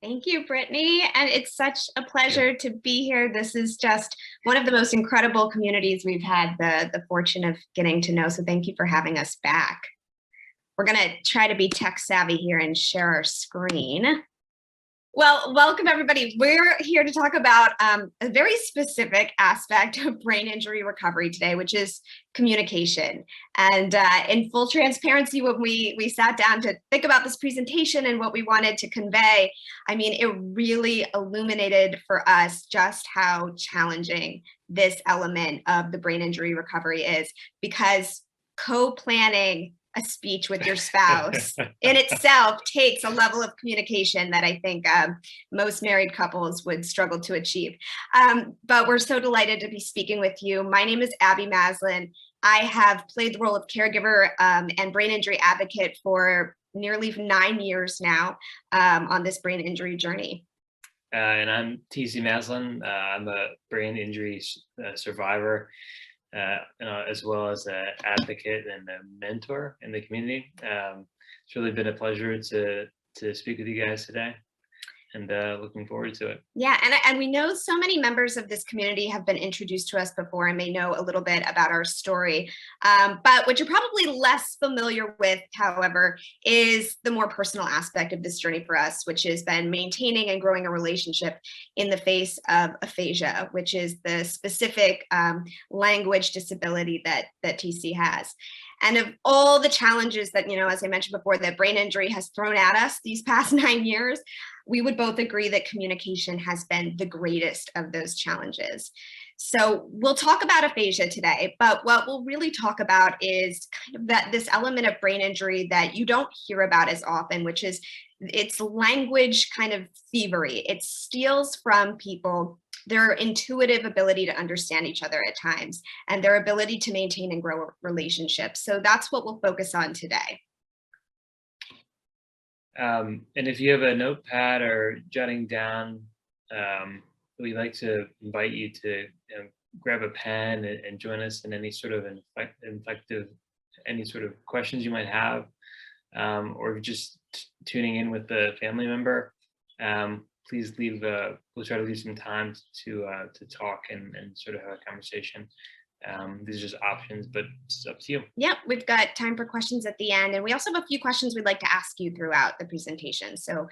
Thank you, Brittany. And it's such a pleasure to be here. This is just one of the most incredible communities we've had the fortune of getting to know. So thank you for having us back. We're going to try to be tech savvy here and share our screen. Well, welcome everybody. We're here to talk about a very specific aspect of brain injury recovery today, which is communication. And in full transparency, when we sat down to think about this presentation and what we wanted to convey, I mean, it really illuminated for us just how challenging this element of the brain injury recovery is, because co-planning a speech with your spouse in itself takes a level of communication that I think most married couples would struggle to achieve. But we're so delighted to be speaking with you. My name is Abby Maslin. I have played the role of caregiver and brain injury advocate for nearly 9 years now on this brain injury journey. And I'm TC Maslin. I'm a brain injury survivor, as well as an advocate and a mentor in the community. It's really been a pleasure to speak with you guys today, and looking forward to it. Yeah, and we know so many members of this community have been introduced to us before and may know a little bit about our story. But what you're probably less familiar with, however, is the more personal aspect of this journey for us, which has been maintaining and growing a relationship in the face of aphasia, which is the specific language disability that TC has. And of all the challenges that, as I mentioned before, that brain injury has thrown at us these past 9 years, we would both agree that communication has been the greatest of those challenges. So we'll talk about aphasia today, but what we'll really talk about is kind of this element of brain injury that you don't hear about as often, which is it's language kind of thievery. It steals from people their intuitive ability to understand each other at times and their ability to maintain and grow relationships. So that's what we'll focus on today. And if you have a notepad or jotting down, we'd like to invite you to grab a pen and join us in any sort of any sort of questions you might have, or just tuning in with a family member. Please we'll try to leave some time to talk and sort of have a conversation. These are just options, but it's up to you. Yep, we've got time for questions at the end. And we also have a few questions we'd like to ask you throughout the presentation. So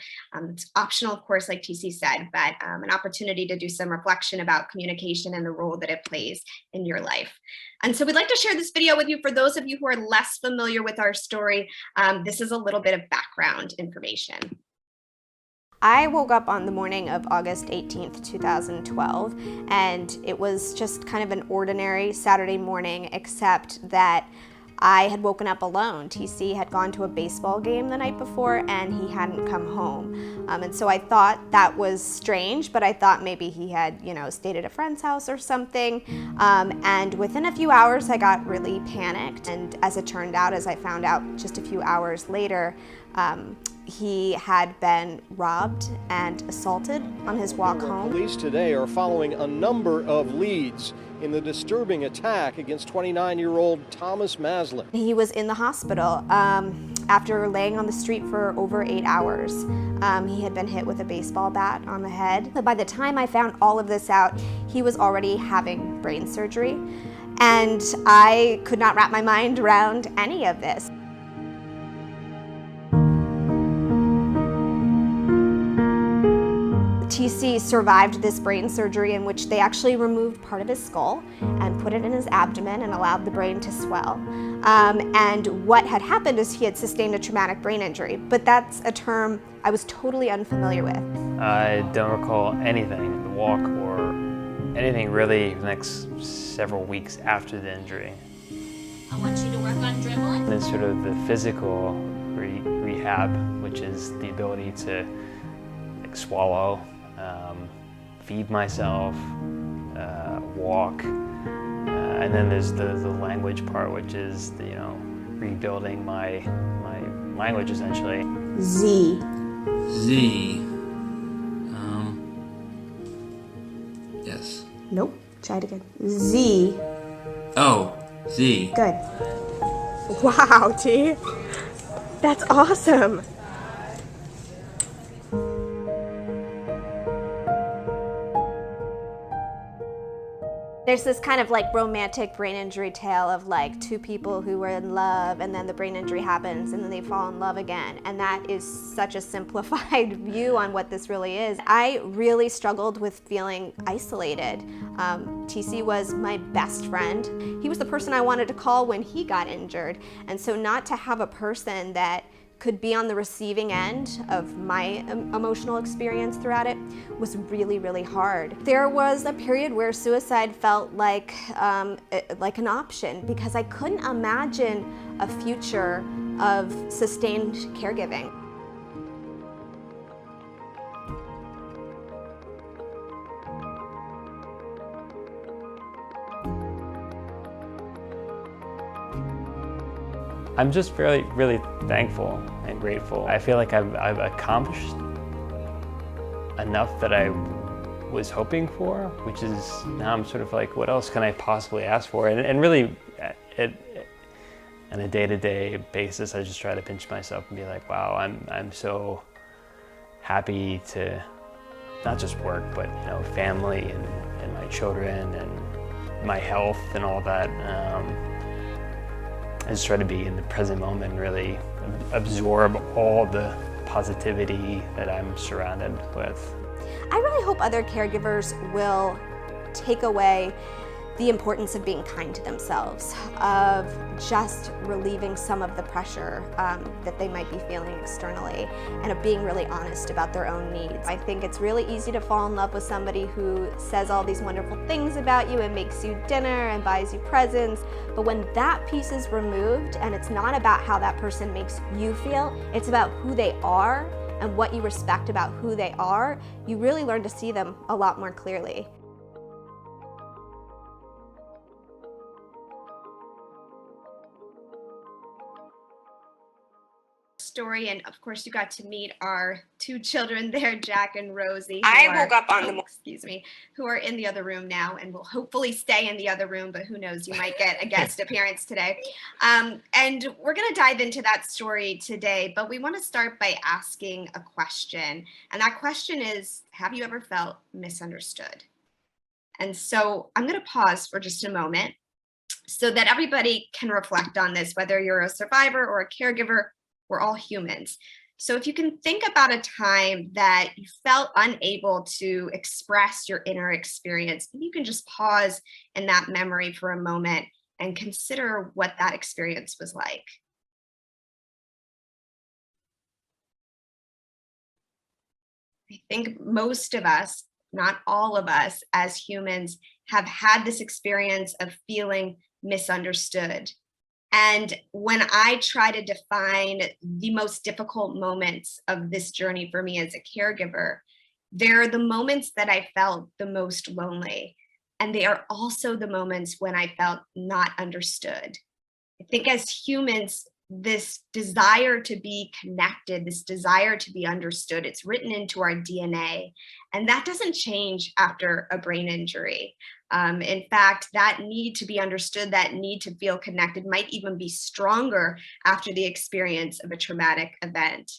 it's optional, of course, like TC said, but an opportunity to do some reflection about communication and the role that it plays in your life. And so we'd like to share this video with you. For those of you who are less familiar with our story, this is a little bit of background information. I woke up on the morning of August 18th, 2012, and it was just kind of an ordinary Saturday morning, except that I had woken up alone. TC had gone to a baseball game the night before and he hadn't come home. And so I thought that was strange, but I thought maybe he had, stayed at a friend's house or something. And within a few hours, I got really panicked. And as it turned out, as I found out just a few hours later, he had been robbed and assaulted on his walk home. Police today are following a number of leads in the disturbing attack against 29-year-old Thomas Maslin. He was in the hospital after laying on the street for over 8 hours. He had been hit with a baseball bat on the head. But by the time I found all of this out, he was already having brain surgery, and I could not wrap my mind around any of this. TC survived this brain surgery in which they actually removed part of his skull and put it in his abdomen and allowed the brain to swell. And what had happened is he had sustained a traumatic brain injury, but that's a term I was totally unfamiliar with. I don't recall anything, the walk or anything really the next several weeks after the injury. I want you to work on dribbling. And then sort of the physical rehab, which is the ability to swallow, feed myself, walk, and then there's the language part, which is rebuilding my language essentially. Z. Yes. Nope. Try it again. Z. Oh, Z. Good. Wow, T. That's awesome. There's this kind of like romantic brain injury tale of like two people who were in love and then the brain injury happens and then they fall in love again. And that is such a simplified view on what this really is. I really struggled with feeling isolated. TC was my best friend. He was the person I wanted to call when he got injured. And so not to have a person that could be on the receiving end of my emotional experience throughout it was really, really hard. There was a period where suicide felt like an option because I couldn't imagine a future of sustained caregiving. I'm just really thankful and grateful. I feel like I've accomplished enough that I was hoping for, which is now I'm sort of like, what else can I possibly ask for? And really, on a day-to-day basis, I just try to pinch myself and be like, wow, I'm so happy to not just work, but family and my children and my health and all that. I just try to be in the present moment and really absorb all the positivity that I'm surrounded with. I really hope other caregivers will take away the importance of being kind to themselves, of just relieving some of the pressure that they might be feeling externally, and of being really honest about their own needs. I think it's really easy to fall in love with somebody who says all these wonderful things about you and makes you dinner and buys you presents, but when that piece is removed and it's not about how that person makes you feel, it's about who they are and what you respect about who they are, you really learn to see them a lot more clearly. Story, and of course you got to meet our two children there, Jack and Rosie. Who are in the other room now and will hopefully stay in the other room, but who knows, you might get a guest appearance today. And we're going to dive into that story today, but we want to start by asking a question, and that question is, have you ever felt misunderstood? And so I'm going to pause for just a moment so that everybody can reflect on this, whether you're a survivor or a caregiver. We're all humans. So if you can think about a time that you felt unable to express your inner experience, you can just pause in that memory for a moment and consider what that experience was like. I think most of us, not all of us as humans, have had this experience of feeling misunderstood. And when I try to define the most difficult moments of this journey for me as a caregiver, they're the moments that I felt the most lonely. And they are also the moments when I felt not understood. I think as humans, this desire to be connected, this desire to be understood, it's written into our DNA. And that doesn't change after a brain injury. In fact, that need to be understood, that need to feel connected might even be stronger after the experience of a traumatic event.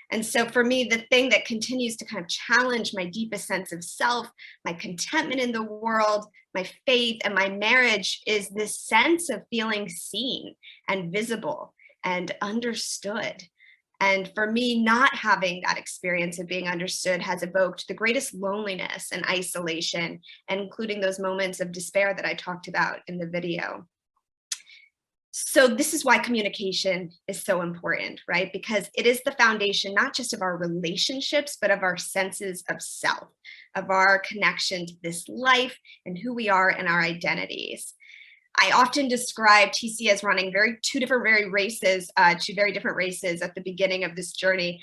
And so for me, the thing that continues to kind of challenge my deepest sense of self, my contentment in the world, my faith, and my marriage is this sense of feeling seen and visible and understood. And for me, not having that experience of being understood has evoked the greatest loneliness and isolation, and including those moments of despair that I talked about in the video. So this is why communication is so important, right? Because it is the foundation, not just of our relationships, but of our senses of self, of our connection to this life and who we are and our identities. I often describe TC as running two very different races at the beginning of this journey,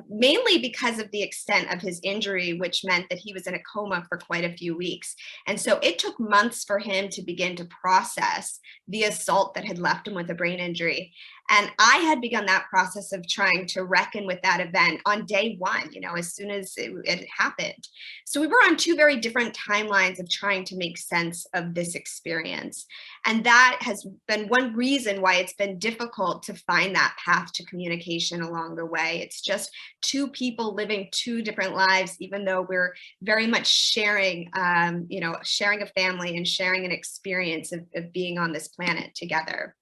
mainly because of the extent of his injury, which meant that he was in a coma for quite a few weeks. And so it took months for him to begin to process the assault that had left him with a brain injury. And I had begun that process of trying to reckon with that event on day one, as soon as it happened. So we were on two very different timelines of trying to make sense of this experience. And that has been one reason why it's been difficult to find that path to communication along the way. It's just two people living two different lives, even though we're very much sharing, sharing a family and sharing an experience of being on this planet together.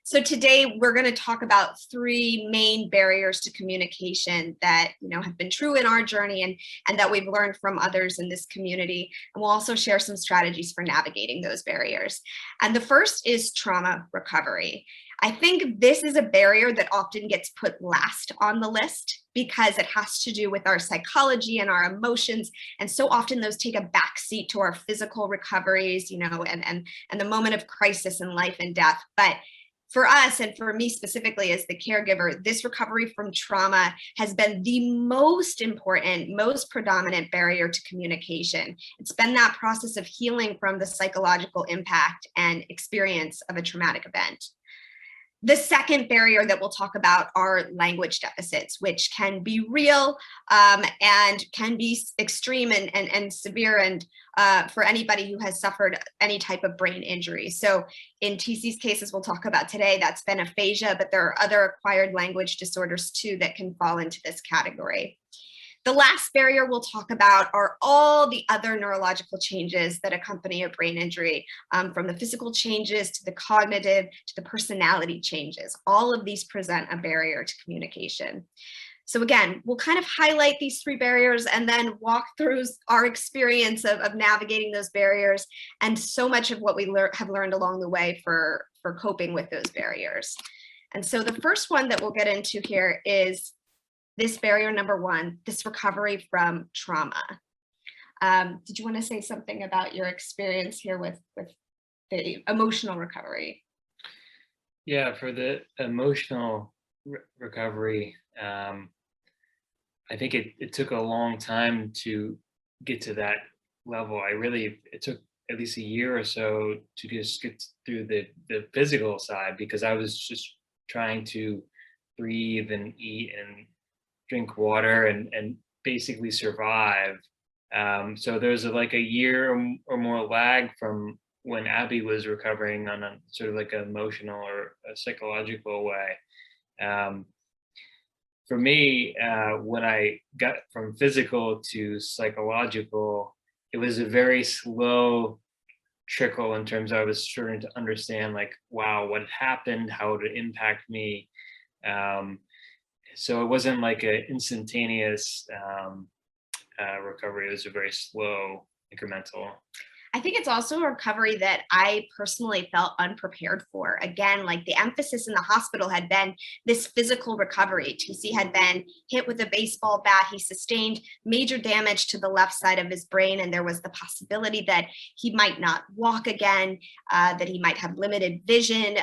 So today we're going to talk about three main barriers to communication that have been true in our journey and that we've learned from others in this community. And we'll also share some strategies for navigating those barriers. And the first is trauma recovery. I think this is a barrier that often gets put last on the list because it has to do with our psychology and our emotions. And so often those take a backseat to our physical recoveries, and the moment of crisis in life and death. But for us, and for me specifically as the caregiver, this recovery from trauma has been the most important, most predominant barrier to communication. It's been that process of healing from the psychological impact and experience of a traumatic event. The second barrier that we'll talk about are language deficits, which can be real and can be extreme and severe, and for anybody who has suffered any type of brain injury. So in TC's cases we'll talk about today, that's been aphasia, but there are other acquired language disorders too that can fall into this category. The last barrier we'll talk about are all the other neurological changes that accompany a brain injury, from the physical changes to the cognitive to the personality changes. All of these present a barrier to communication. So again, we'll kind of highlight these three barriers and then walk through our experience of navigating those barriers and so much of what we have learned along the way for coping with those barriers. And so the first one that we'll get into here is this barrier number one, this recovery from trauma. Did you want to say something about your experience here with the emotional recovery? Yeah, for the emotional recovery, I think it took a long time to get to that level. It took at least a year or so to just get through the physical side, because I was just trying to breathe and eat and drink water and basically survive. So there's like a year or more lag from when Abby was recovering on a sort of like an emotional or a psychological way. For me, when I got from physical to psychological, it was a very slow trickle in terms of I was starting to understand, like, wow, what happened, how it would impact me. So it wasn't like an instantaneous recovery. It was a very slow, incremental. I think it's also a recovery that I personally felt unprepared for. Again, like the emphasis in the hospital had been this physical recovery. TC had been hit with a baseball bat. He sustained major damage to the left side of his brain, and there was the possibility that he might not walk again, that he might have limited vision,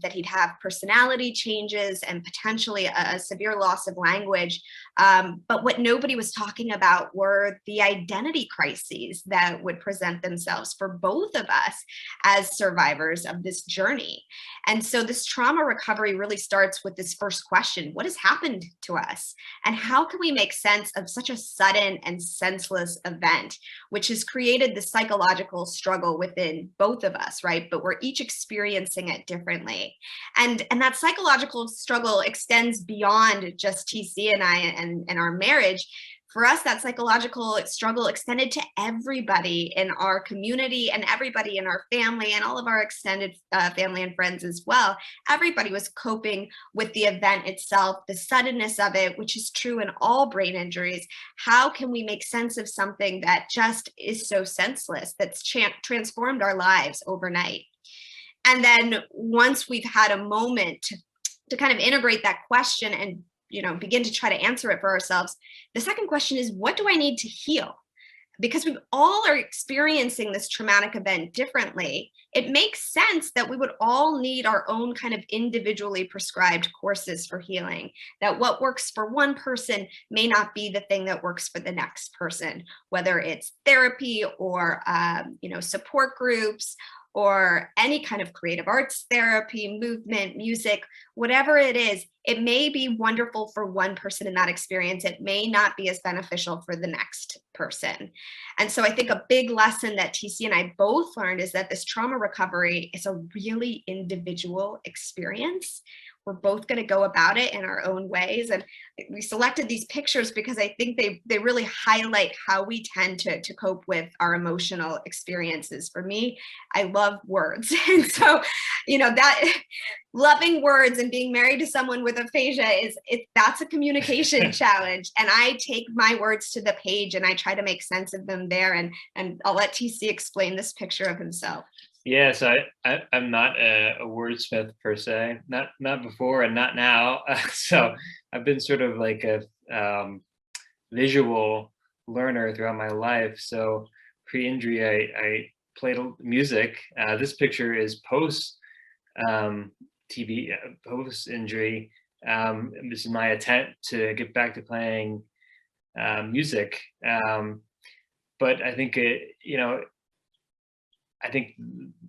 that he'd have personality changes and potentially a severe loss of language. But what nobody was talking about were the identity crises that would present themselves for both of us as survivors of this journey. And so this trauma recovery really starts with this first question: what has happened to us? And how can we make sense of such a sudden and senseless event, which has created the psychological struggle within both of us, right? But we're each experiencing it differently. And that psychological struggle extends beyond just TC and I and our marriage. For us, that psychological struggle extended to everybody in our community and everybody in our family and all of our extended family and friends as well. Everybody was coping with the event itself, the suddenness of it, which is true in all brain injuries. How can we make sense of something that just is so senseless, that's transformed our lives overnight? And then once we've had a moment to kind of integrate that question and begin to try to answer it for ourselves, the second question is, what do I need to heal? Because we all are experiencing this traumatic event differently, it makes sense that we would all need our own kind of individually prescribed courses for healing, that what works for one person may not be the thing that works for the next person, whether it's therapy or support groups or any kind of creative arts therapy, movement, music, whatever it is, it may be wonderful for one person in that experience. It may not be as beneficial for the next person. And so I think a big lesson that TC and I both learned is that this trauma recovery is a really individual experience. We're both going to go about it in our own ways. And we selected these pictures because I think they really highlight how we tend to cope with our emotional experiences. For me, I love words. And so, that loving words and being married to someone with aphasia that's a communication challenge. And I take my words to the page and I try to make sense of them there. And I'll let TC explain this picture of himself. Yeah, so I'm not a wordsmith per se, not before and not now. So I've been sort of like a visual learner throughout my life. So pre-injury, I played music. This picture is post post injury. This is my attempt to get back to playing music. But I think I think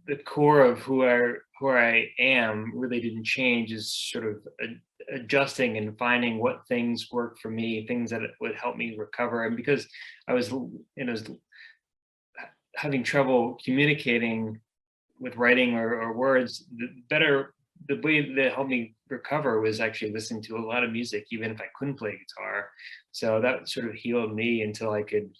the core of who I am really didn't change. Is sort of adjusting and finding what things work for me, things that would help me recover. And because I was, having trouble communicating with writing or words, the way that helped me recover was actually listening to a lot of music, even if I couldn't play guitar. So that sort of healed me until I could,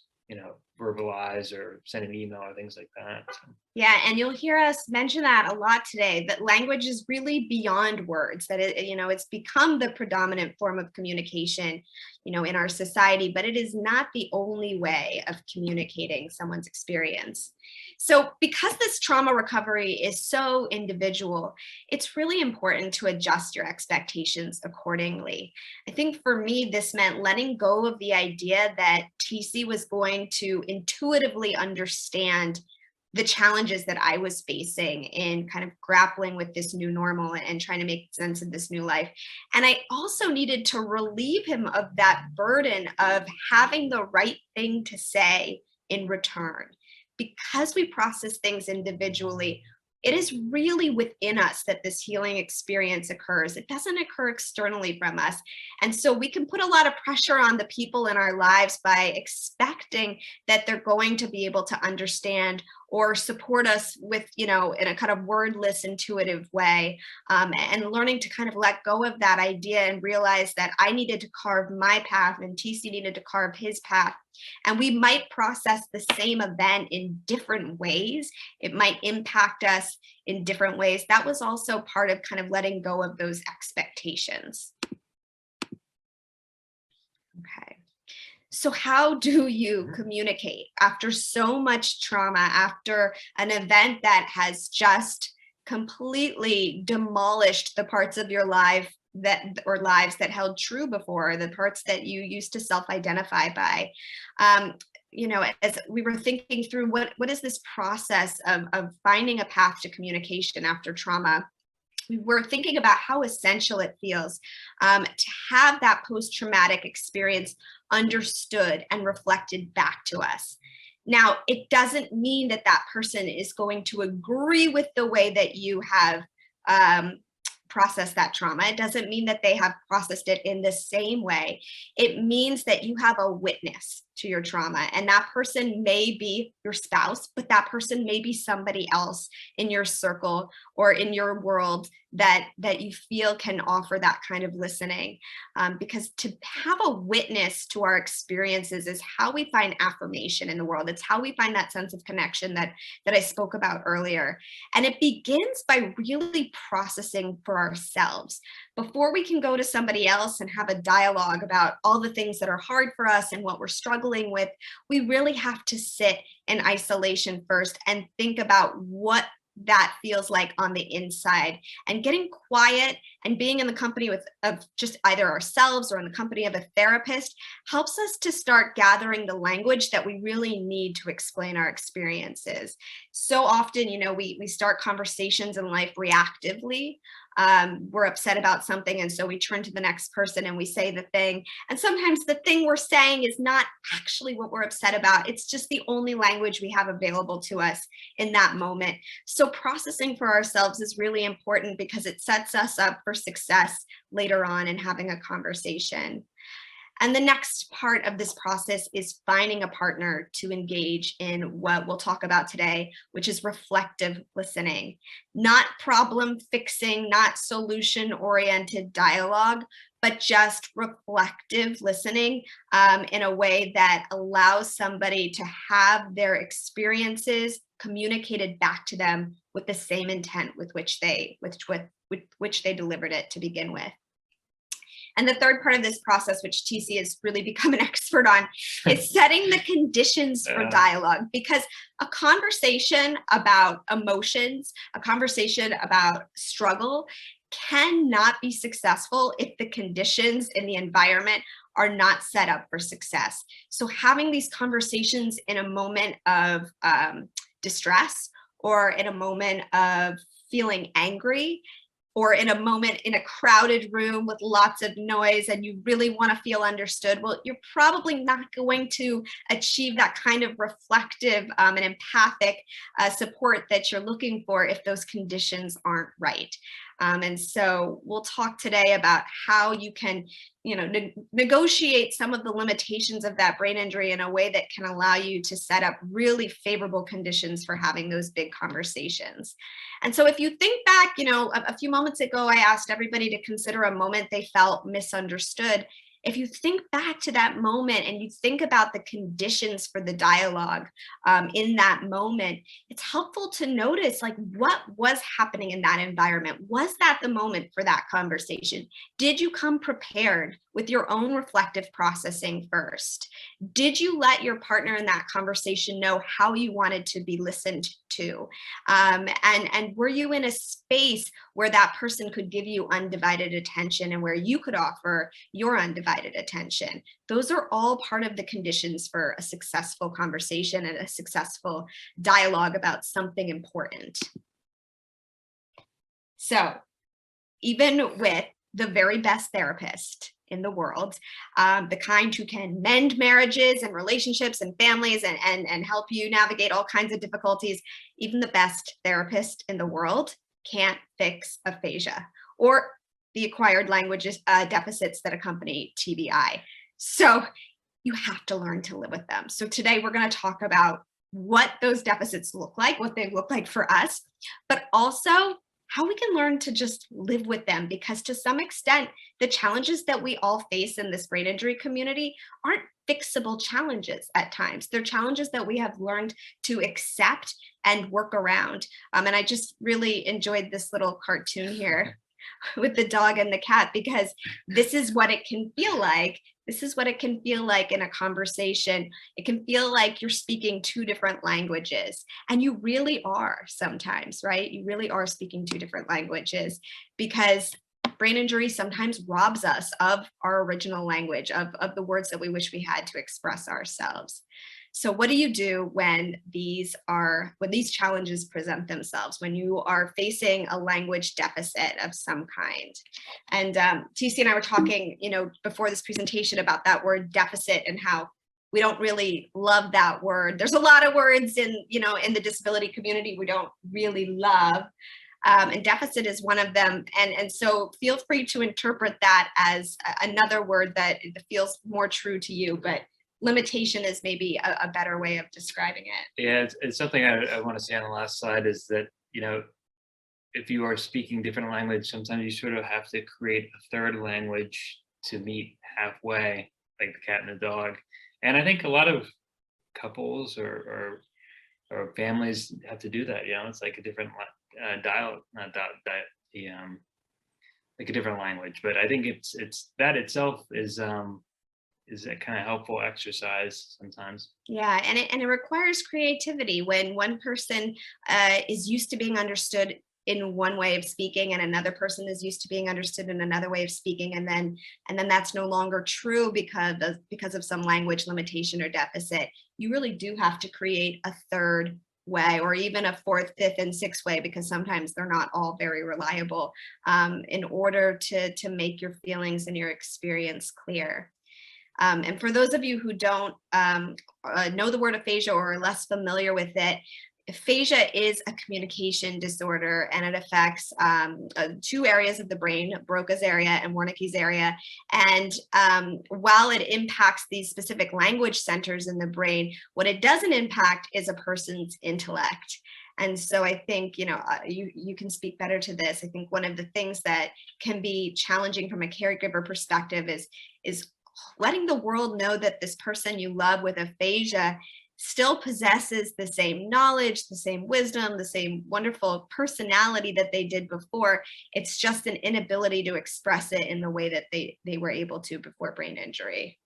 verbalize or send an email or things like that. So. Yeah, and you'll hear us mention that a lot today, that language is really beyond words, that it's become the predominant form of communication, in our society, but it is not the only way of communicating someone's experience. So because this trauma recovery is so individual, it's really important to adjust your expectations accordingly. I think for me, this meant letting go of the idea that TC was going to intuitively understand the challenges that I was facing in kind of grappling with this new normal and trying to make sense of this new life. And I also needed to relieve him of that burden of having the right thing to say in return. Because we process things individually, it is really within us that this healing experience occurs. It doesn't occur externally from us. And so we can put a lot of pressure on the people in our lives by expecting that they're going to be able to understand or support us with, in a kind of wordless, intuitive way, and learning to kind of let go of that idea and realize that I needed to carve my path and TC needed to carve his path. And we might process the same event in different ways. It might impact us in different ways. That was also part of kind of letting go of those expectations. Okay. So how do you communicate after so much trauma, after an event that has just completely demolished the parts of your life lives that held true before, the parts that you used to self-identify by? As we were thinking through what is this process of finding a path to communication after trauma, we were thinking about how essential it feels to have that post-traumatic experience understood and reflected back to us. Now, it doesn't mean that that person is going to agree with the way that you have processed that trauma. It doesn't mean that they have processed it in the same way. It means that you have a witness to your trauma, and that person may be your spouse, but that person may be somebody else in your circle or in your world that you feel can offer that kind of listening. Because to have a witness to our experiences is how we find affirmation in the world. It's how we find that sense of connection that I spoke about earlier. And it begins by really processing for ourselves. Before we can go to somebody else and have a dialogue about all the things that are hard for us and what we're struggling with, we really have to sit in isolation first and think about what that feels like on the inside, and getting quiet And being in the company of just either ourselves or in the company of a therapist helps us to start gathering the language that we really need to explain our experiences. So often, we start conversations in life reactively. We're upset about something, and so we turn to the next person and we say the thing. And sometimes the thing we're saying is not actually what we're upset about. It's just the only language we have available to us in that moment. So processing for ourselves is really important because it sets us up for success later on in having a conversation. And the next part of this process is finding a partner to engage in what we'll talk about today, which is reflective listening. Not problem fixing, not solution oriented dialogue, but just reflective listening in a way that allows somebody to have their experiences communicated back to them with the same intent with which they delivered it to begin with. And the third part of this process, which TC has really become an expert on, is setting the conditions for dialogue. Because a conversation about emotions, a conversation about struggle cannot be successful if the conditions in the environment are not set up for success. So having these conversations in a moment of distress, or in a moment of feeling angry, or in a moment in a crowded room with lots of noise and you really want to feel understood, well, you're probably not going to achieve that kind of reflective and empathic support that you're looking for if those conditions aren't right. And so we'll talk today about how you can, negotiate some of the limitations of that brain injury in a way that can allow you to set up really favorable conditions for having those big conversations. And so if you think back, a few moments ago, I asked everybody to consider a moment they felt misunderstood. If you think back to that moment and you think about the conditions for the dialogue in that moment, it's helpful to notice what was happening in that environment. Was that the moment for that conversation? Did you come prepared with your own reflective processing first? Did you let your partner in that conversation know how you wanted to be listened to? And were you in a space where that person could give you undivided attention and where you could offer your undivided attention? Those are all part of the conditions for a successful conversation and a successful dialogue about something important. So even with the very best therapist in the world, the kind who can mend marriages and relationships and families and help you navigate all kinds of difficulties, even the best therapist in the world can't fix aphasia or the acquired languages deficits that accompany TBI. So you have to learn to live with them. So today we're going to talk about what those deficits look like, what they look like for us, but also how we can learn to just live with them, because to some extent, the challenges that we all face in this brain injury community aren't fixable challenges at times. They're challenges that we have learned to accept and work around. And I just really enjoyed this little cartoon here with the dog and the cat, because this is what it can feel like. This is what it can feel like in a conversation. It can feel like you're speaking two different languages, and you really are sometimes, right? You really are speaking two different languages, because brain injury sometimes robs us of our original language, of the words that we wish we had to express ourselves. So what do you do when these challenges present themselves, when you are facing a language deficit of some kind? And TC and I were talking, before this presentation about that word deficit and how we don't really love that word. There's a lot of words in the disability community we don't really love. And deficit is one of them. And so feel free to interpret that as another word that feels more true to you, but limitation is maybe a better way of describing it. Yeah, it's something I want to say on the last slide is that, if you are speaking different language, sometimes you sort of have to create a third language to meet halfway, like the cat and the dog. And I think a lot of couples or families have to do that. It's like a different dialect, like a different language. But I think it's that itself is a kind of helpful exercise sometimes. Yeah, and it requires creativity. When one person is used to being understood in one way of speaking and another person is used to being understood in another way of speaking, and then that's no longer true because of some language limitation or deficit, you really do have to create a third way, or even a fourth, fifth, and sixth way, because sometimes they're not all very reliable, in order to make your feelings and your experience clear. And for those of you who don't know the word aphasia or are less familiar with it, aphasia is a communication disorder, and it affects two areas of the brain, Broca's area and Wernicke's area. And while it impacts these specific language centers in the brain, what it doesn't impact is a person's intellect. And so I think, you can speak better to this. I think one of the things that can be challenging from a caregiver perspective is letting the world know that this person you love with aphasia still possesses the same knowledge, the same wisdom, the same wonderful personality that they did before. It's just an inability to express it in the way that they were able to before brain injury.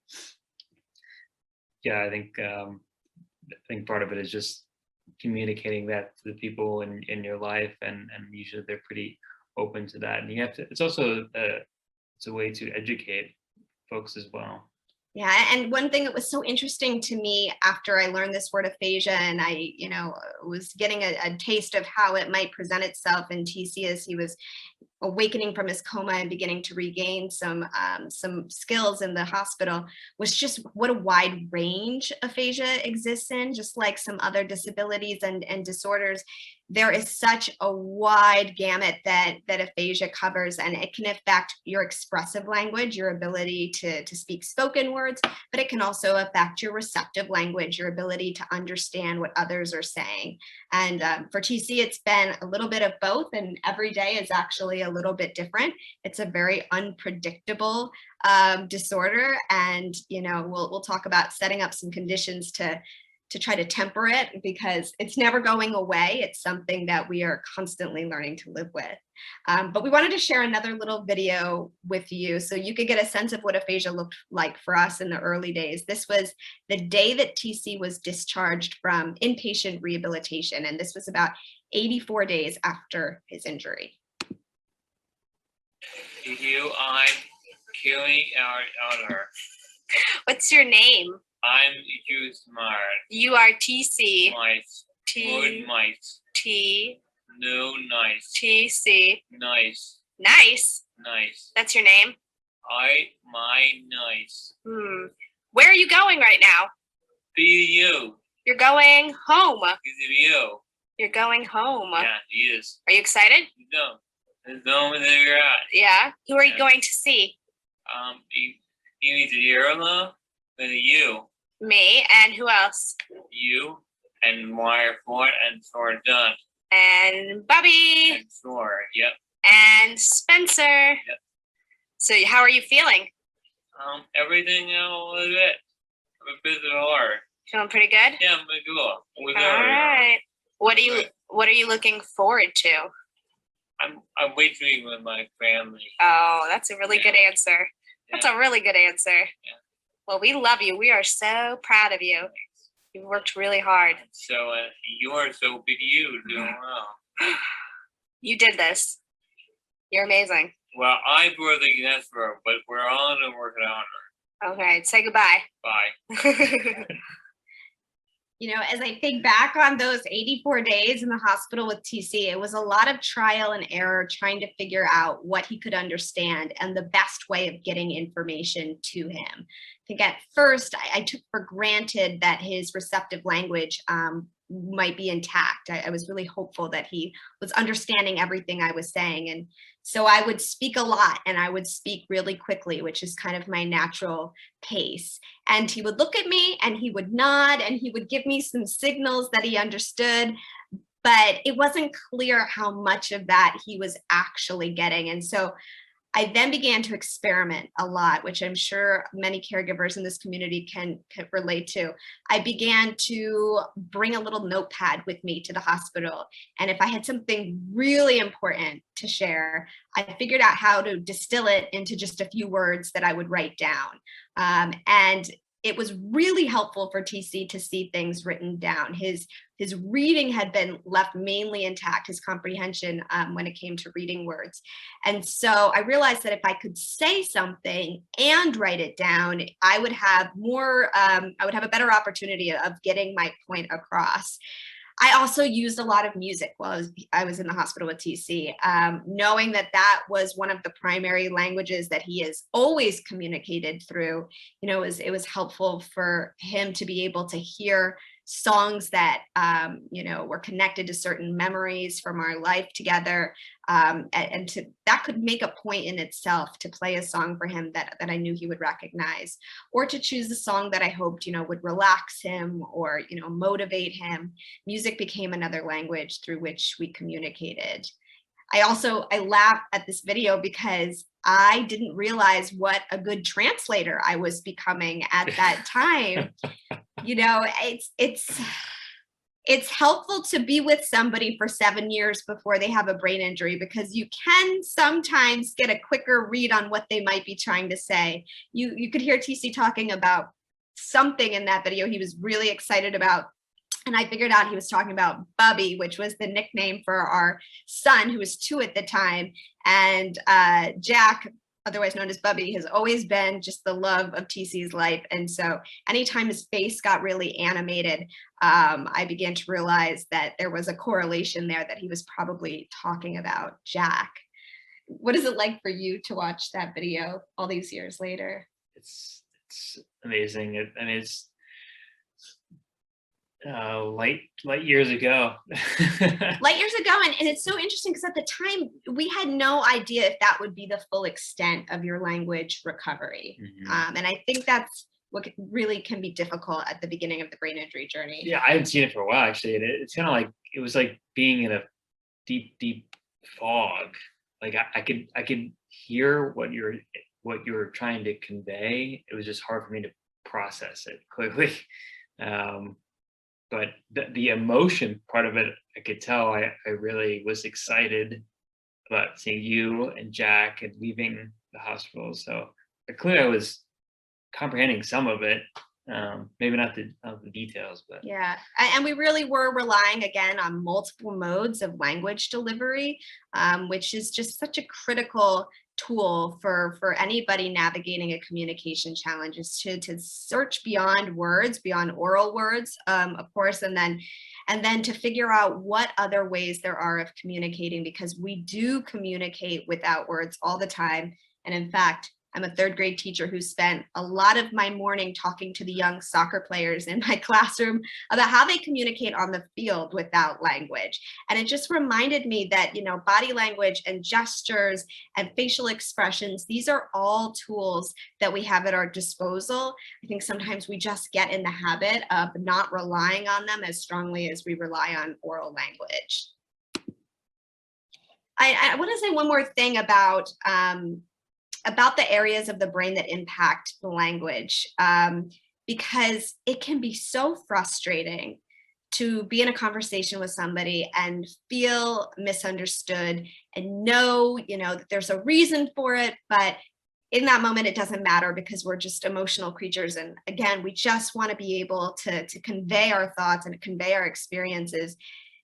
Yeah, I think part of it is just communicating that to the people in your life, and usually they're pretty open to that. And you have to, it's also it's a way to educate folks as well. Yeah, and one thing that was so interesting to me after I learned this word aphasia, and I, was getting a taste of how it might present itself in TC as he was awakening from his coma and beginning to regain some skills in the hospital, was just what a wide range aphasia exists in. Just like some other disabilities and disorders, there is such a wide gamut that aphasia covers, and it can affect your expressive language, your ability to speak spoken words, but it can also affect your receptive language, your ability to understand what others are saying. And for TC, it's been a little bit of both, and every day is actually a little bit different. It's a very unpredictable disorder, and we'll talk about setting up some conditions to try to temper it, because it's never going away. It's something that we are constantly learning to live with. But we wanted to share another little video with you so you could get a sense of what aphasia looked like for us in the early days. This was the day that TC was discharged from inpatient rehabilitation, and this was about 84 days after his injury. You, I'm killing our honor. What's your name? I'm you smart. You are TC. Mice. Good mice. T. No nice. TC. Nice. Nice. Nice. That's your name? My nice. Where are you going right now? Be you. You're going home. Be you. You're going home. Yeah, he is. Are you excited? No. There's no one there you're at. Yeah. Who are you Yeah. going to see? You need to hear love? Then you. Me, and who else? You and Wire Ford and Thor Dunn. And Bubby. And Thor, yep. And Spencer. Yep. So how are you feeling? Everything a little bit. I'm a bit hard. Feeling pretty good? Yeah, I'm good. All right. What are you looking forward to? I'm waiting with my family. Oh, that's a really good answer. That's a really good answer. Yeah. Well, we love you. We are so proud of you. You've worked really hard. So you're so big. You doing well. You did this. You're amazing. Well, I brought the guest for, but we're on and working on her. Okay, say goodbye. Bye. As I think back on those 84 days in the hospital with TC, it was a lot of trial and error trying to figure out what he could understand and the best way of getting information to him. I think at first I took for granted that his receptive language might be intact. I was really hopeful that he was understanding everything I was saying. And so I would speak a lot and I would speak really quickly, which is kind of my natural pace. And he would look at me and he would nod and he would give me some signals that he understood, but it wasn't clear how much of that he was actually getting. And so I then began to experiment a lot, which I'm sure many caregivers in this community can relate to. I began to bring a little notepad with me to the hospital. And if I had something really important to share, I figured out how to distill it into just a few words that I would write down. And it was really helpful for TC to see things written down. His reading had been left mainly intact, his comprehension when it came to reading words. And so I realized that if I could say something and write it down, I would have a better opportunity of getting my point across. I also used a lot of music while I was in the hospital with TC, knowing that that was one of the primary languages that he has always communicated through. It was helpful for him to be able to hear songs that were connected to certain memories from our life together, and that could make a point in itself to play a song for him that I knew he would recognize, or to choose a song that I hoped would relax him or motivate him. Music became another language through which we communicated. I laugh at this video because I didn't realize what a good translator I was becoming at that time. It's helpful to be with somebody for 7 years before they have a brain injury, because you can sometimes get a quicker read on what they might be trying to say. You could hear TC talking about something in that video he was really excited about. And I figured out he was talking about Bubby, which was the nickname for our son, who was 2 at the time. And Jack, otherwise known as Bubby, has always been just the love of TC's life. And so anytime his face got really animated, I began to realize that there was a correlation there, that he was probably talking about Jack. What is it like for you to watch that video all these years later? It's amazing. It's light years ago. Light years ago, and it's so interesting because at the time we had no idea if that would be the full extent of your language recovery. Mm-hmm. And I think that's what really can be difficult at the beginning of the brain injury journey. Yeah, I haven't seen it for a while actually. It's kind of like, it was like being in a deep fog. Like I could hear what you're trying to convey. It was just hard for me to process it quickly. But the emotion part of it, I could tell I really was excited about seeing you and Jack and leaving the hospital. So clearly I was comprehending some of it, maybe not the details, but yeah. And we really were relying again on multiple modes of language delivery, which is just such a critical tool for anybody navigating a communication challenge, is to search beyond words, beyond oral words, of course, and then to figure out what other ways there are of communicating, because we do communicate without words all the time. And in fact, I'm a 3rd grade teacher who spent a lot of my morning talking to the young soccer players in my classroom about how they communicate on the field without language. And it just reminded me that, body language and gestures and facial expressions, these are all tools that we have at our disposal. I think sometimes we just get in the habit of not relying on them as strongly as we rely on oral language. I want to say one more thing about the areas of the brain that impact the language, because it can be so frustrating to be in a conversation with somebody and feel misunderstood and know, that there's a reason for it, but in that moment, it doesn't matter because we're just emotional creatures. And again, we just want to be able to convey our thoughts and convey our experiences.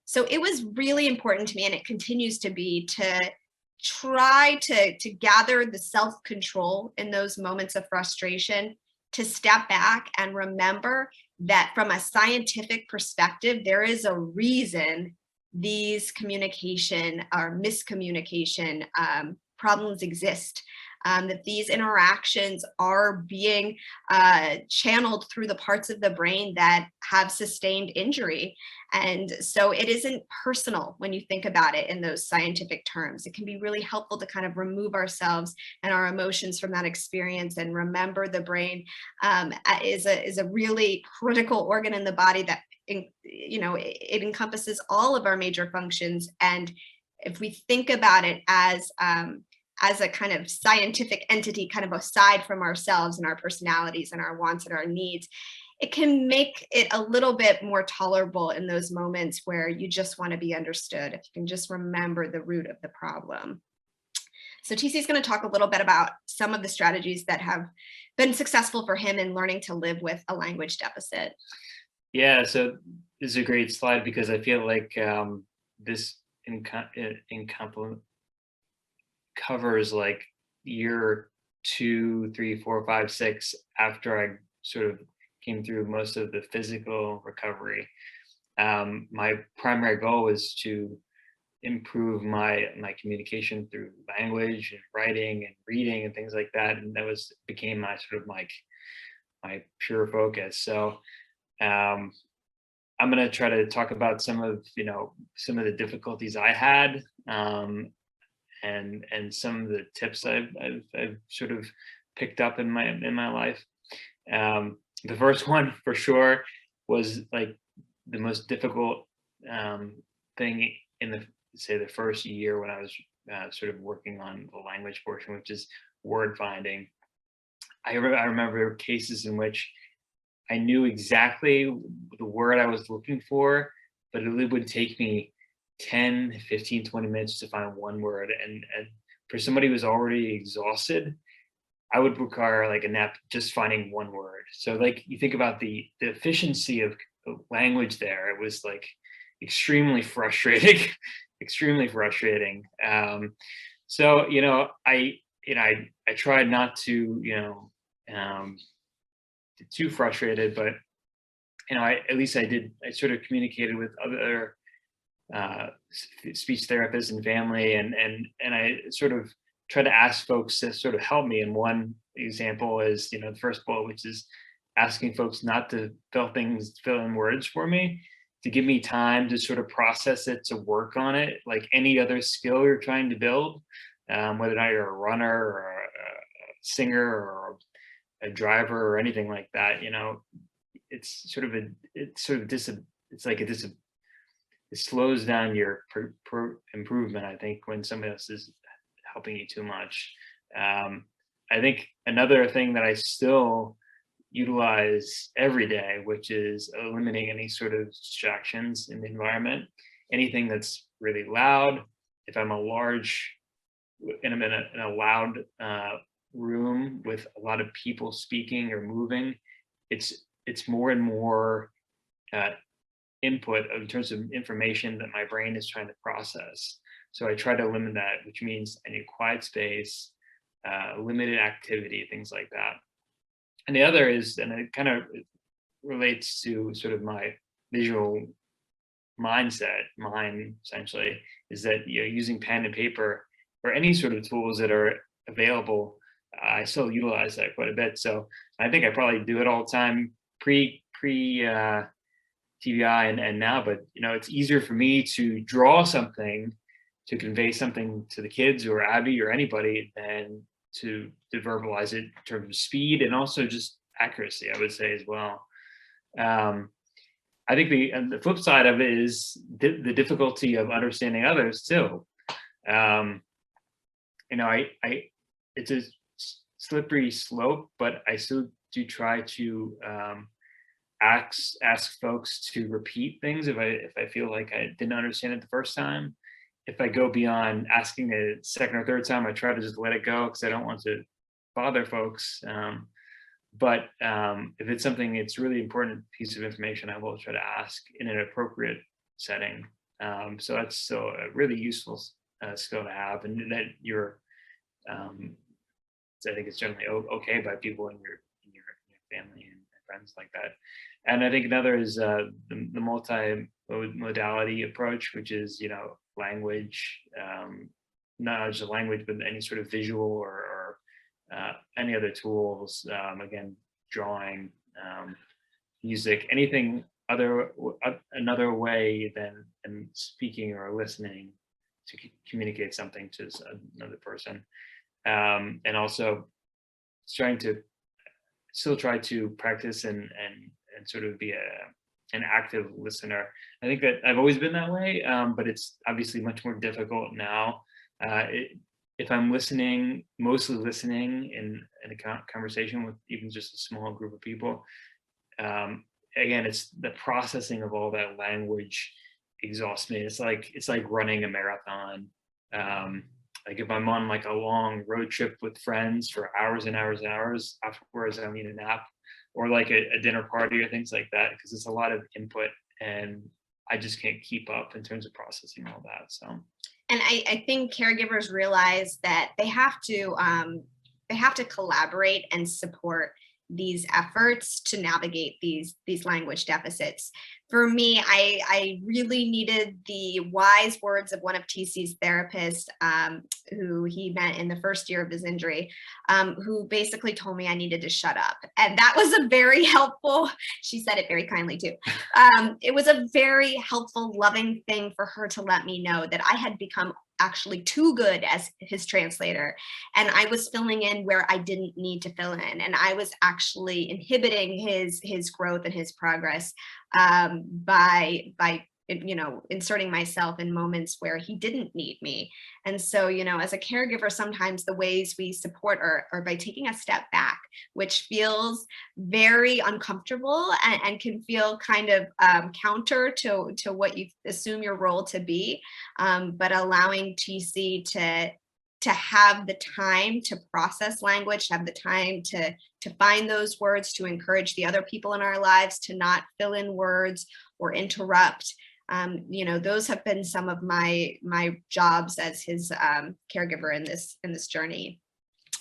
So it was really important to me, and it continues to be, to try to gather the self-control in those moments of frustration, to step back and remember that from a scientific perspective, there is a reason these communication or miscommunication problems exist. That these interactions are being channeled through the parts of the brain that have sustained injury. And so it isn't personal when you think about it in those scientific terms. It can be really helpful to kind of remove ourselves and our emotions from that experience and remember the brain is a really critical organ in the body that, it encompasses all of our major functions. And if we think about it as a kind of scientific entity, kind of aside from ourselves and our personalities and our wants and our needs, it can make it a little bit more tolerable in those moments where you just want to be understood, if you can just remember the root of the problem. So TC is going to talk a little bit about some of the strategies that have been successful for him in learning to live with a language deficit. Yeah, so this is a great slide because I feel like this covers like year 2, 3, 4, 5, 6 after I sort of came through most of the physical recovery. My primary goal was to improve my communication through language and writing and reading and things like that, and that became my sort of like my pure focus. So I'm going to try to talk about some of the difficulties I had, and some of the tips I've sort of picked up in my life. The first one for sure was like the most difficult thing in the first year when I was sort of working on the language portion, which is word finding. I remember cases in which I knew exactly the word I was looking for, but it would take me 10, 15, 20 minutes to find one word. And for somebody who's already exhausted, I would require like a nap just finding one word. So like you think about the efficiency of language there, it was like extremely frustrating, extremely frustrating. So, I tried not to, get too frustrated, but I sort of communicated with other speech therapists and family, and I sort of try to ask folks to sort of help me. And one example is, the first bullet, which is asking folks not to fill in words for me, to give me time to sort of process it, to work on it, like any other skill you're trying to build, whether or not you're a runner or a singer or a driver or anything like that. It slows down your improvement, I think, when somebody else is helping you too much. I think another thing that I still utilize every day, which is eliminating any sort of distractions in the environment, anything that's really loud. If I'm in a loud room with a lot of people speaking or moving, it's more and more input in terms of information that my brain is trying to process. So I try to limit that, which means I need quiet space, limited activity, things like that. And the other is, and it kind of relates to sort of my visual mind essentially, is that using pen and paper or any sort of tools that are available, I still utilize that quite a bit. So I think I probably do it all the time, pre TBI and now, but it's easier for me to draw something, to convey something to the kids or Abby or anybody than to verbalize it in terms of speed and also just accuracy, I would say, as well. I think the flip side of it is the difficulty of understanding others too. It's a slippery slope, but I still do try to ask folks to repeat things if I feel like I didn't understand it the first time. If I go beyond asking a second or third time, I try to just let it go because I don't want to bother folks. But if it's something, it's really important piece of information, I will try to ask in an appropriate setting. So that's still a really useful skill to have, and that I think it's generally okay by people in your family and friends like that. And I think another is the multi-modality approach, which is language, not just language, but any sort of visual or any other tools. Again, drawing, music, anything another way than speaking or listening to communicate something to another person. And also still try to practice and sort of be an active listener. I think that I've always been that way, but it's obviously much more difficult now. If I'm mostly listening in a conversation with even just a small group of people, again, it's the processing of all that language exhausts me. It's like running a marathon. like if I'm on like a long road trip with friends for hours and hours and hours, afterwards I need a nap, or like a dinner party or things like that, because it's a lot of input and I just can't keep up in terms of processing all that. So And I think caregivers realize that they have to collaborate and support these efforts to navigate these language deficits. For me, I really needed the wise words of one of TC's therapists, who he met in the first year of his injury, who basically told me I needed to shut up. And that was a very helpful, she said it very kindly too. It was a very helpful, loving thing for her to let me know that I had become actually too good as his translator, and I was filling in where I didn't need to fill in, and I was actually inhibiting his growth and his progress, by inserting myself in moments where he didn't need me. And so, as a caregiver, sometimes the ways we support are by taking a step back, which feels very uncomfortable and can feel kind of counter to what you assume your role to be, but allowing TC to have the time to process language, to have the time to find those words, to encourage the other people in our lives to not fill in words or interrupt. Those have been some of my jobs as his caregiver in this journey.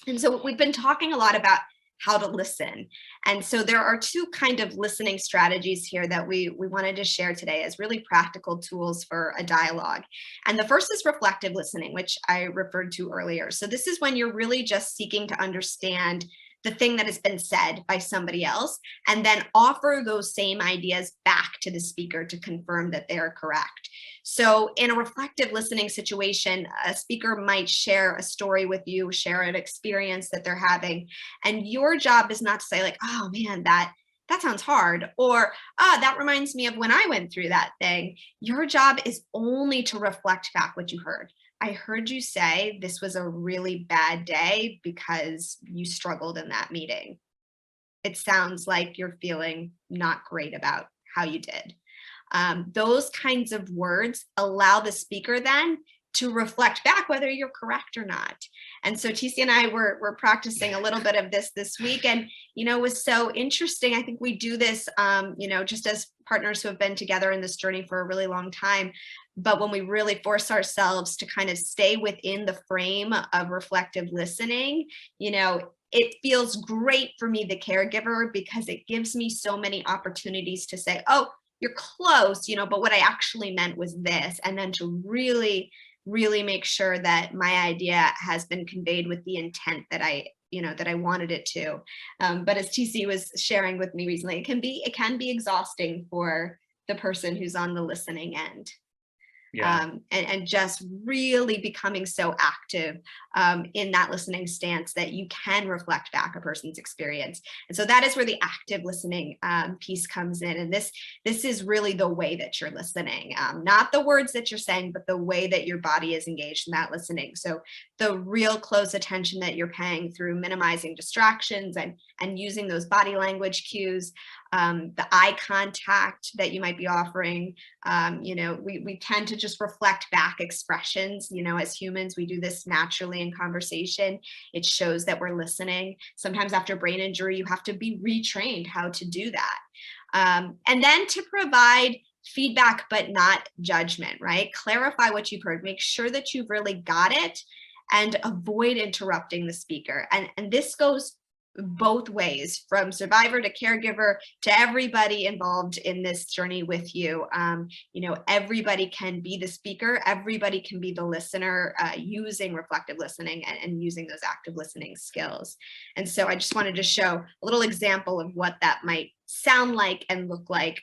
And so we've been talking a lot about how to listen. And so there are two kind of listening strategies here that we wanted to share today as really practical tools for a dialogue. And the first is reflective listening, which I referred to earlier. So this is when you're really just seeking to understand the thing that has been said by somebody else, and then offer those same ideas back to the speaker to confirm that they're correct. So in a reflective listening situation, a speaker might share a story with you, share an experience that they're having, and your job is not to say like, oh man, that sounds hard, or that reminds me of when I went through that thing. Your job is only to reflect back what you heard. I heard you say this was a really bad day because you struggled in that meeting. It sounds like you're feeling not great about how you did. Those kinds of words allow the speaker then to reflect back whether you're correct or not. And so TC and I were practicing a little bit of this week, and it was so interesting. I think we do this just as partners who have been together in this journey for a really long time. But when we really force ourselves to kind of stay within the frame of reflective listening, it feels great for me, the caregiver, because it gives me so many opportunities to say, oh, you're close, but what I actually meant was this. And then to really make sure that my idea has been conveyed with the intent that I wanted it to. But as TC was sharing with me recently, it can be exhausting for the person who's on the listening end. yeah. And just really becoming so active in that listening stance that you can reflect back a person's experience. And so that is where the active listening piece comes in. And this is really the way that you're listening, not the words that you're saying, but the way that your body is engaged in that listening. So the real close attention that you're paying through minimizing distractions and using those body language cues, the eye contact that you might be offering. We tend to just reflect back expressions. As humans, we do this naturally in conversation. It shows that we're listening. Sometimes after brain injury, you have to be retrained how to do that. And then to provide feedback, but not judgment, right? Clarify what you've heard. Make sure that you've really got it and avoid interrupting the speaker. And this goes both ways, from survivor to caregiver to everybody involved in this journey with you. Everybody can be the speaker, everybody can be the listener, using reflective listening and using those active listening skills. And so I just wanted to show a little example of what that might sound like and look like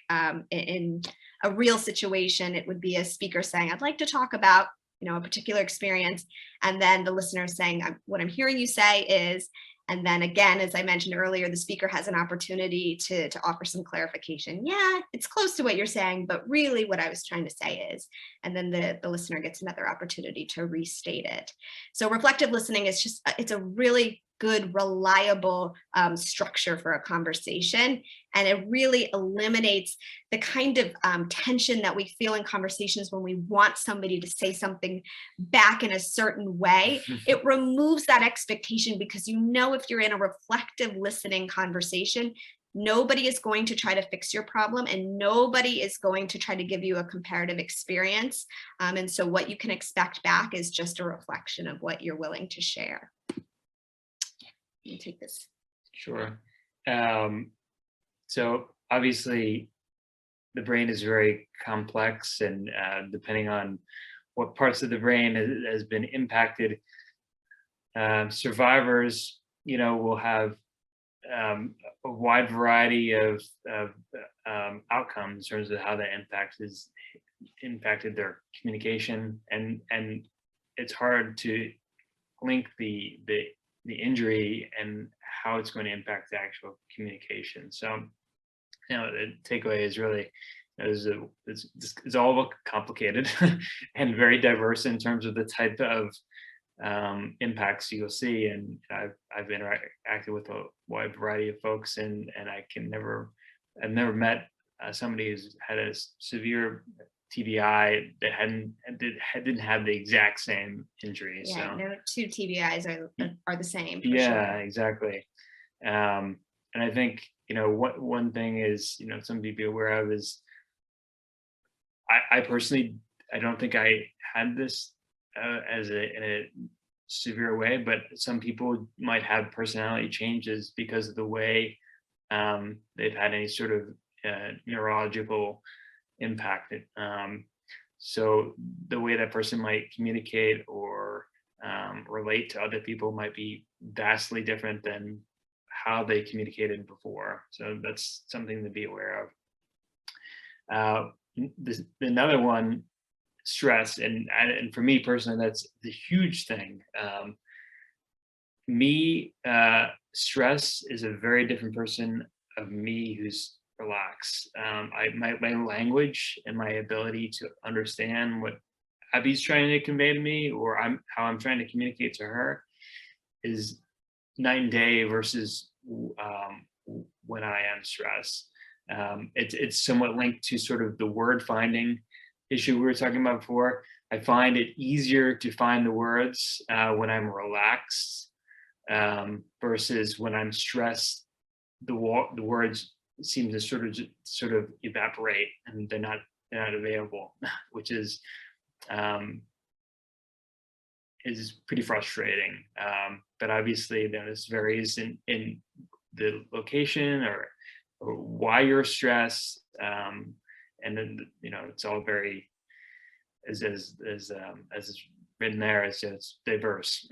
in a real situation. It would be a speaker saying, I'd like to talk about a particular experience, and then the listener saying, what I'm hearing you say is. And then again, as I mentioned earlier, the speaker has an opportunity to offer some clarification. Yeah, it's close to what you're saying, but really what I was trying to say is, and then the listener gets another opportunity to restate it. So reflective listening is it's a really good, reliable structure for a conversation. And it really eliminates the kind of tension that we feel in conversations when we want somebody to say something back in a certain way. It removes that expectation, because you know, if you're in a reflective listening conversation, nobody is going to try to fix your problem, and nobody is going to try to give you a comparative experience. And so what you can expect back is just a reflection of what you're willing to share. Let me take this. Sure. So obviously the brain is very complex, and depending on what parts of the brain has been impacted, survivors, will have a wide variety of outcomes in terms of how that impacted their communication, and it's hard to link the injury and how it's going to impact the actual communication. So, the takeaway is really it's all complicated and very diverse in terms of the type of impacts you'll see. And I've interacted with a wide variety of folks, and I've never met somebody who's had a severe TBI that didn't have the exact same injury. Yeah, So no two TBIs are the same. For yeah, sure. exactly. And I think, one thing is, something to be aware of is, I personally, I don't think I had this in a severe way, but some people might have personality changes because of the way they've had any sort of neurological impact. So the way that person might communicate or relate to other people might be vastly different than how they communicated before. So that's something to be aware of. Another one, stress, and for me personally, that's the huge thing. Stress is a very different person of me who's relaxed. My language and my ability to understand what Abby's trying to convey to me, or how I'm trying to communicate to her, is night and day versus when I am stressed. It's somewhat linked to sort of the word finding issue we were talking about before. I find it easier to find the words when I'm relaxed versus when I'm stressed. The words seem to sort of evaporate, and they're not available, which is pretty frustrating. But obviously, this varies in the location or why you're stressed, and then it's all very, as is written there, it's diverse.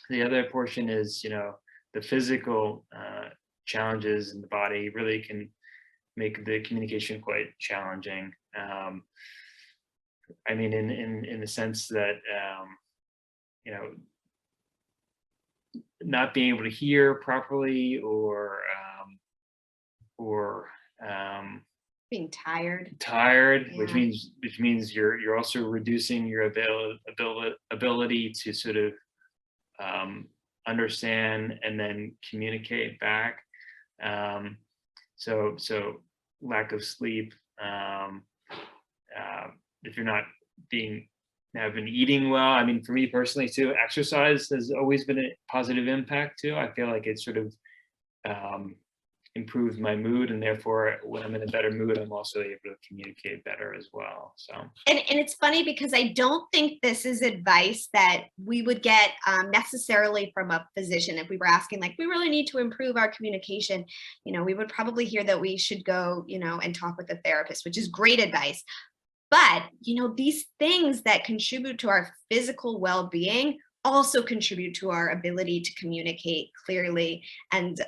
The other portion is the physical challenges in the body really can make the communication quite challenging. I mean, in the sense that not being able to hear properly, or Being tired, yeah. which means you're also reducing your ability to sort of understand and then communicate back. So lack of sleep, if you're not have been eating well. I mean, for me personally too, exercise has always been a positive impact too. I feel like it sort of improves my mood, and therefore when I'm in a better mood, I'm also able to communicate better as well. So and it's funny, because I don't think this is advice that we would get necessarily from a physician. If we were asking, like, we really need to improve our communication, we would probably hear that we should go and talk with a therapist, which is great advice. But these things that contribute to our physical well-being also contribute to our ability to communicate clearly and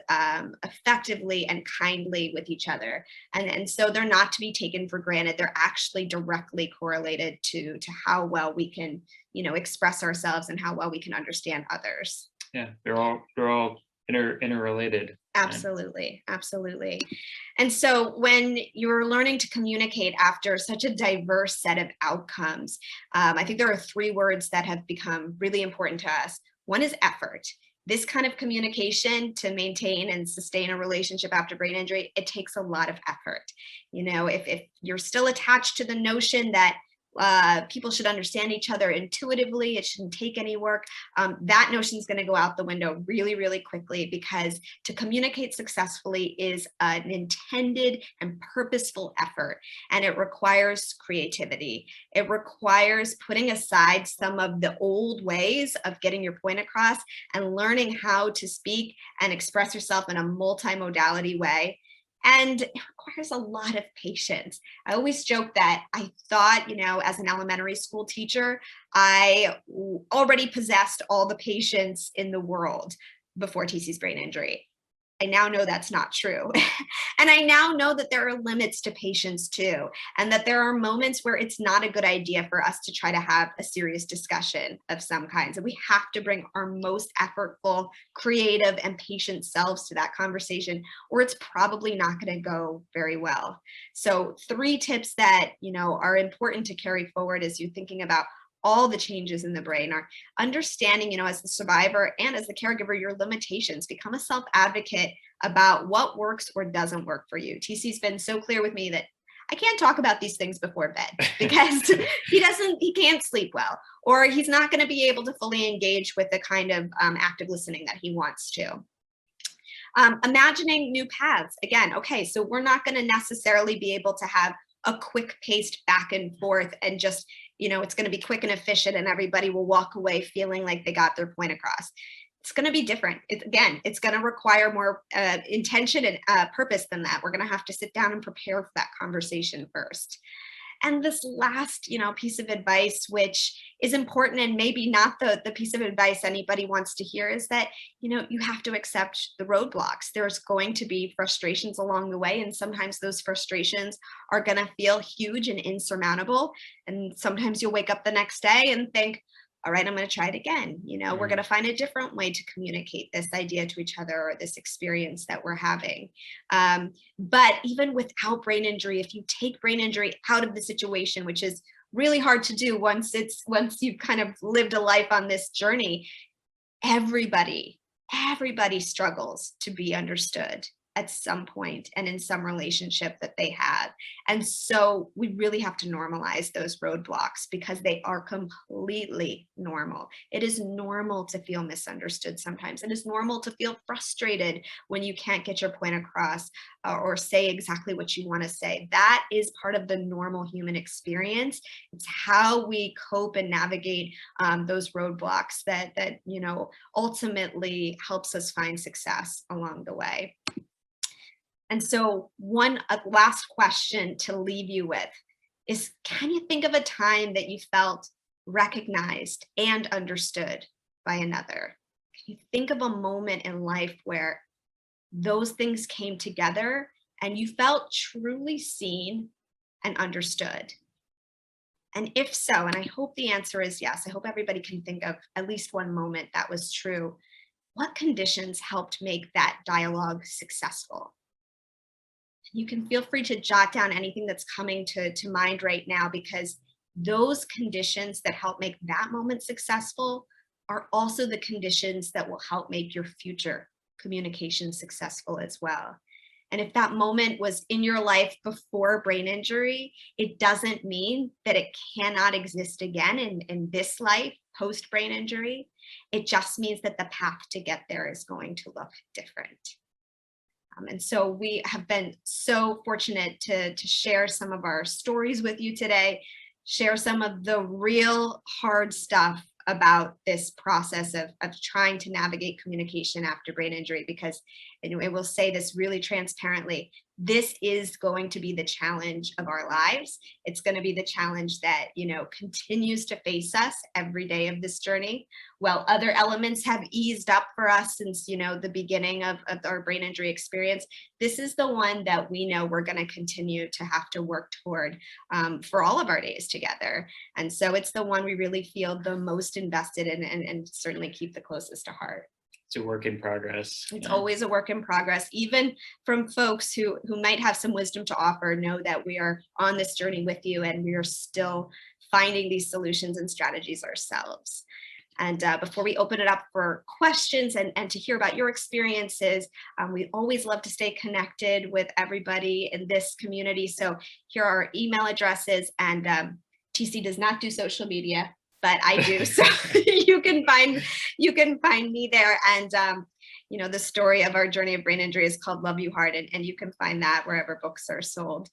effectively and kindly with each other. And so they're not to be taken for granted. They're actually directly correlated to how well we can, express ourselves and how well we can understand others. Yeah, they're all interrelated. Absolutely. And so when you're learning to communicate after such a diverse set of outcomes, I think there are 3 words that have become really important to us. One is effort, this kind of communication to maintain and sustain a relationship after brain injury, it takes a lot of effort. You know, if you're still attached to the notion that people should understand each other intuitively, it shouldn't take any work, that notion is going to go out the window really, really quickly, because to communicate successfully is an intended and purposeful effort, and it requires creativity. It requires putting aside some of the old ways of getting your point across and learning how to speak and express yourself in a multimodality way. And it requires a lot of patience. I always joke that I thought, you know, as an elementary school teacher, I already possessed all the patience in the world before TC's brain injury. I now know that's not true. And I now know that there are limits to patience too, and that there are moments where it's not a good idea for us to try to have a serious discussion of some kinds. And we have to bring our most effortful, creative, and patient selves to that conversation, or it's probably not going to go very well. So 3 tips that, you know, are important to carry forward as you're thinking about all the changes in the brain are understanding, you know, as the survivor and as the caregiver, your limitations. Become a self-advocate about what works or doesn't work for you. TC's been so clear with me that I can't talk about these things before bed because he can't sleep well, or he's not going to be able to fully engage with the kind of active listening that he wants to. Imagining new paths. Again, okay, so we're not going to necessarily be able to have a quick paced back and forth and just, you know, it's going to be quick and efficient and everybody will walk away feeling like they got their point across. It's going to be different. It's going to require more intention and purpose than that. We're going to have to sit down and prepare for that conversation first. And this last, you know, piece of advice, which is important and maybe not the piece of advice anybody wants to hear, is that, you know, you have to accept the roadblocks. There's going to be frustrations along the way, and sometimes those frustrations are going to feel huge and insurmountable. And sometimes you'll wake up the next day and think, all right, I'm going to try it again. You know, we're going to find a different way to communicate this idea to each other or this experience that we're having. But even without brain injury, if you take brain injury out of the situation, which is really hard to do once you've kind of lived a life on this journey, everybody struggles to be understood at some point and in some relationship that they have. And so we really have to normalize those roadblocks because they are completely normal. It is normal to feel misunderstood sometimes. It is normal to feel frustrated when you can't get your point across or say exactly what you want to say. That is part of the normal human experience. It's how we cope and navigate those roadblocks that you know, ultimately helps us find success along the way. And so a last question to leave you with is, can you think of a time that you felt recognized and understood by another? Can you think of a moment in life where those things came together and you felt truly seen and understood? And if so, and I hope the answer is yes, I hope everybody can think of at least one moment that was true. What conditions helped make that dialogue successful? You can feel free to jot down anything that's coming to mind right now, because those conditions that help make that moment successful are also the conditions that will help make your future communication successful as well. And if that moment was in your life before brain injury, it doesn't mean that it cannot exist again in this life post brain injury. It just means that the path to get there is going to look different. And so we have been so fortunate to share some of our stories with you today, share some of the real hard stuff about this process of trying to navigate communication after brain injury, because, and I will say this really transparently, this is going to be the challenge of our lives. It's going to be the challenge that, you know, continues to face us every day of this journey. While other elements have eased up for us since, you know, the beginning of our brain injury experience, this is the one that we know we're going to continue to have to work toward for all of our days together. And so it's the one we really feel the most invested in and certainly keep the closest to heart. It's a work in progress. It's always a work in progress. Even from folks who might have some wisdom to offer, know that we are on this journey with you and we are still finding these solutions and strategies ourselves. And before we open it up for questions and to hear about your experiences, we always love to stay connected with everybody in this community. So here are our email addresses, and TC does not do social media, but I do. So you can find me there. And the story of our journey of brain injury is called Love You Hard, and you can find that wherever books are sold.